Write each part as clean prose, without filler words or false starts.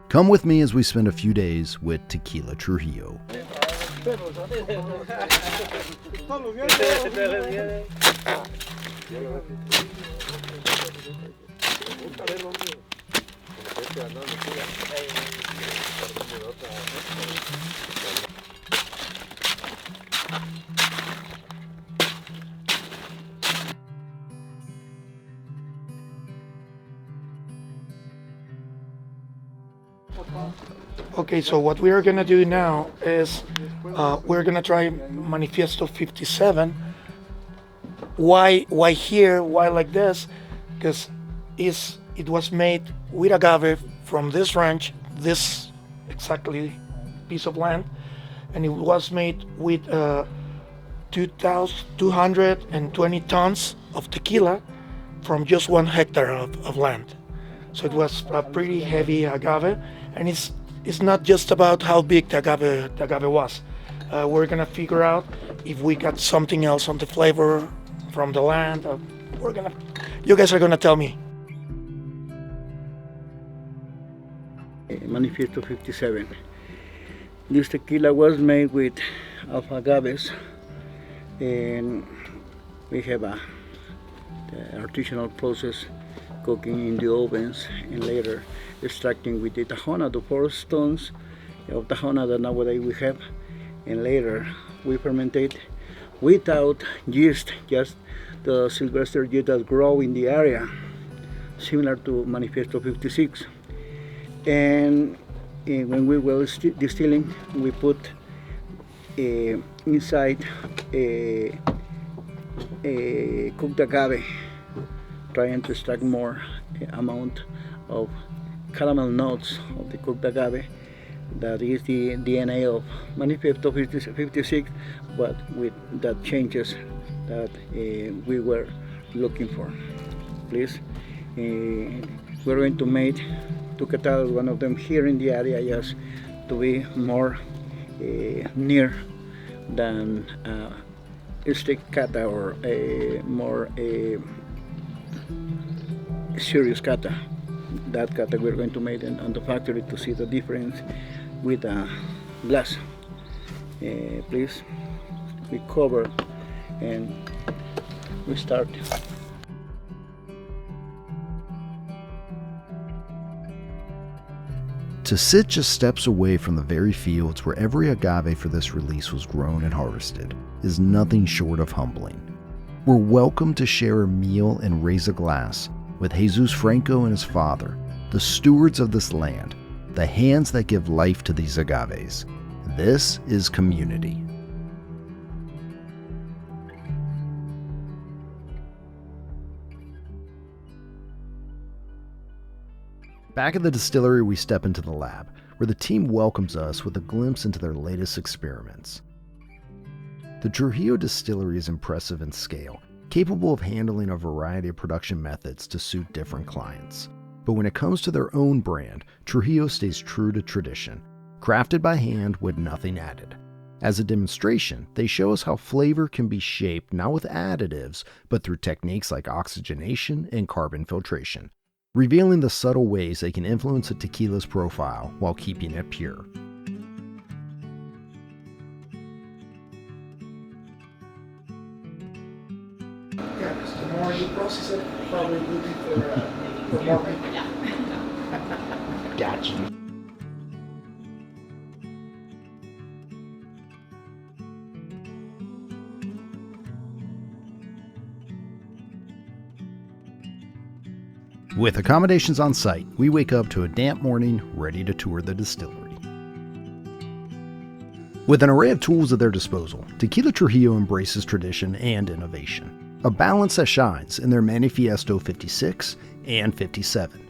Come with me as we spend a few days with Tequila Trujillo. Okay, so what we are gonna do now is we're gonna try Manifiesto 57. Why here? Why like this? Because it was made with agave from this ranch, this exactly piece of land, and it was made with 2,220 tons of tequila from just 1 hectare of land. So it was a pretty heavy agave, and it's not just about how big the agave was. We're gonna figure out if we got something else on the flavor from the land. You guys are gonna tell me. Manifiesto 57. This tequila was made with alpha agaves, and we have the artisanal process, cooking in the ovens and later extracting with the tahona, the 4 stones of tahona that nowadays we have, and later we fermentate without yeast, just the Sylvester yeast that grow in the area, similar to Manifesto 56. And when we were distilling, we put inside a cooked agave, trying to extract more amount of caramel notes of the cooked agave. That is the DNA of Manifesto 56, but with that changes that we were looking for. Please, we're going to make two catalogs, one of them here in the area, just to be more near than a strict kata or a more serious kata. That kata we're going to make on the factory to see the difference with glass. Please, we cover and we start. To sit just steps away from the very fields where every agave for this release was grown and harvested is nothing short of humbling. We're welcome to share a meal and raise a glass with Jesus Franco and his father, the stewards of this land, the hands that give life to these agaves. This is community. Back at the distillery, we step into the lab, where the team welcomes us with a glimpse into their latest experiments. The Trujillo Distillery is impressive in scale, capable of handling a variety of production methods to suit different clients. But when it comes to their own brand, Trujillo stays true to tradition, crafted by hand with nothing added. As a demonstration, they show us how flavor can be shaped not with additives, but through techniques like oxygenation and carbon filtration, revealing the subtle ways they can influence a tequila's profile while keeping it pure. Yeah, because the more you process it, probably looking for more. Gotcha. With accommodations on site, we wake up to a damp morning ready to tour the distillery. With an array of tools at their disposal, Tequila Trujillo embraces tradition and innovation, a balance that shines in their Manifiesto 56 and 57.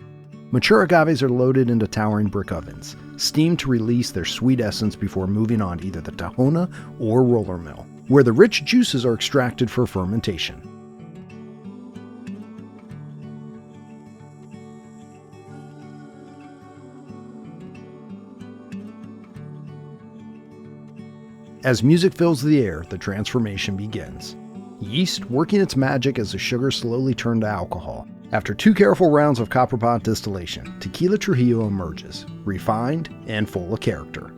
Mature agaves are loaded into towering brick ovens, steamed to release their sweet essence before moving on to either the tahona or roller mill, where the rich juices are extracted for fermentation. As music fills the air, the transformation begins. Yeast working its magic as the sugar slowly turned to alcohol, After 2 careful rounds of copper pot distillation, Tequila Trujillo emerges, refined and full of character.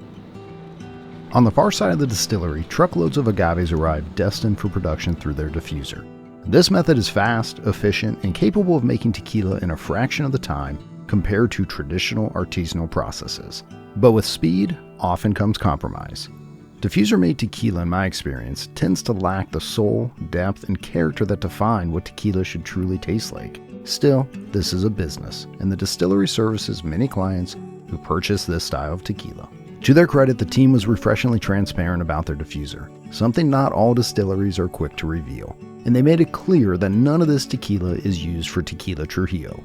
On the far side of the distillery, truckloads of agaves arrive destined for production through their diffuser. This method is fast, efficient, and capable of making tequila in a fraction of the time compared to traditional artisanal processes. But with speed often comes compromise. Diffuser-made tequila, in my experience, tends to lack the soul, depth, and character that define what tequila should truly taste like. Still, this is a business, and the distillery services many clients who purchase this style of tequila. To their credit, the team was refreshingly transparent about their diffuser, something not all distilleries are quick to reveal, and they made it clear that none of this tequila is used for Tequila Trujillo.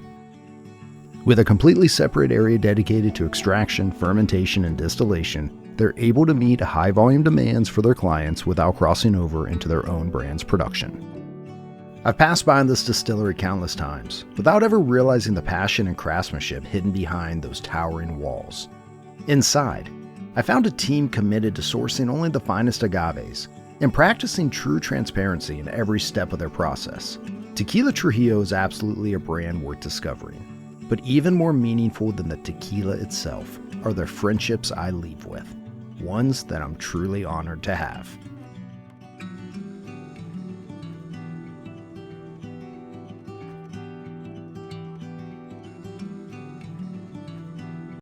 With a completely separate area dedicated to extraction, fermentation, and distillation, they're able to meet high-volume demands for their clients without crossing over into their own brand's production. I've passed by this distillery countless times, without ever realizing the passion and craftsmanship hidden behind those towering walls. Inside, I found a team committed to sourcing only the finest agaves and practicing true transparency in every step of their process. Tequila Trujillo is absolutely a brand worth discovering, but even more meaningful than the tequila itself are the friendships I leave with, ones that I'm truly honored to have.